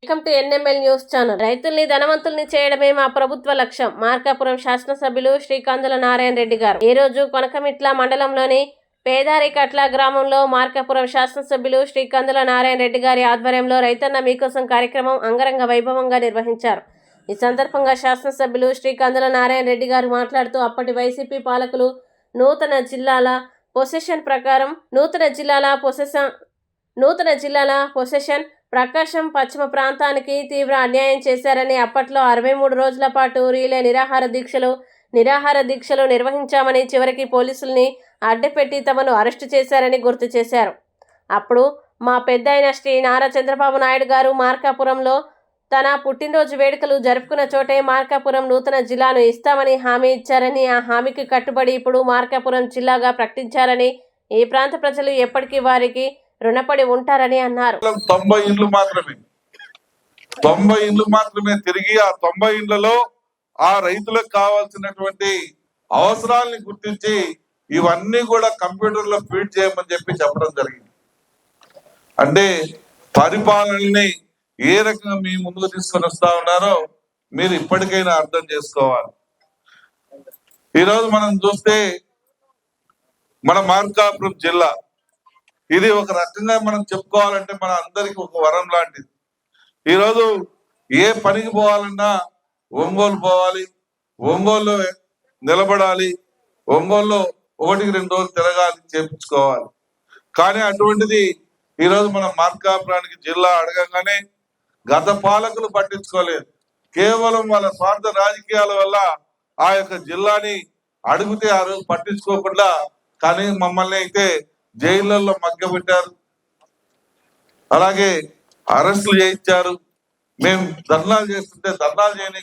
Welcome to NML news channel. రైతుల్ని ధనవంతుల్ని చేయడమే మా ప్రభుత్వ లక్ష్యం. మార్కాపురం శాసనసభ్యులు శ్రీ కందుల నారాయణ రెడ్డి గారు ఈ రోజు కొనకమిట్ల మండలంలోని పేదారికట్ల గ్రామంలో మార్కాపురం శాసనసభ్యులు శ్రీ కందుల నారాయణ రెడ్డి గారి ఆధ్వర్యంలో రైతన్న మీకోసం కార్యక్రమం అంగరంగ వైభవంగా నిర్వహించారు. ఈ సందర్భంగా శాసనసభ్యులు శ్రీ కందుల నారాయణ రెడ్డి గారు మాట్లాడుతూ అప్పటి వైసీపీ పాలకులు నూతన జిల్లాల పొసెషన్ ప్రకాశం పశ్చిమ ప్రాంతానికి తీవ్ర అన్యాయం చేశారని, అప్పట్లో 63 రోజుల పాటు రీలే నిరాహార దీక్షలు నిర్వహించామని, చివరికి పోలీసుల్ని అడ్డుపెట్టి తమను అరెస్టు చేశారని గుర్తు చేశారు. అప్పుడు మా పెద్దయిన శ్రీ నారా చంద్రబాబు నాయుడు గారు మార్కాపురంలో తన పుట్టినరోజు వేడుకలు జరుపుకున్న చోటే మార్కాపురం నూతన జిల్లాను ఇస్తామని హామీ ఇచ్చారని, ఆ హామీకి కట్టుబడి ఇప్పుడు మార్కాపురం జిల్లాగా ప్రకటించారని, ఈ ప్రాంత ప్రజలు ఎప్పటికీ వారికి రుణపడి ఉంటారని అన్నారు. 90 ఇండ్లు మాత్రమే తిరిగి ఆ 90 ఇండ్లలో ఆ రైతులకు కావాల్సినటువంటి అవసరాలని గుర్తించి ఇవన్నీ కూడా కంప్యూటర్లో ఫీడ్ చేయమని చెప్పడం జరిగింది. అంటే పరిపాలనని ఏ రకంగా మీ ముందుకు తీసుకొని వస్తా ఉన్నారో మీరు ఇప్పటికైనా అర్థం చేసుకోవాలి. ఈరోజు మనం చూస్తే మన మార్కాపురం జిల్లా ఇది ఒక రకంగా మనం చెప్పుకోవాలంటే మన అందరికి ఒక వరం లాంటిది. ఈరోజు ఏ పనికి పోవాలన్నా ఒంగోలు పోవాలి, ఒంగోలు నిలబడాలి, ఒంగోలులో 1-2 రోజులు తిరగాలి, చేపించుకోవాలి. కానీ అటువంటిది ఈరోజు మన మార్కాపురానికి జిల్లా అడగగానే గత పాలకులు పట్టించుకోలేదు. కేవలం వాళ్ళ స్వార్థ రాజకీయాల వల్ల ఆ యొక్క జిల్లాని అడిగితే ఆ రోజు పట్టించుకోకుండా కానీ మమ్మల్ని అయితే జైళ్ళల్లో మగ్గబెట్టారు, అలాగే అరెస్టులు చేయించారు. మేము ధర్నాలు చేస్తుంటే ధర్నాలు చేయని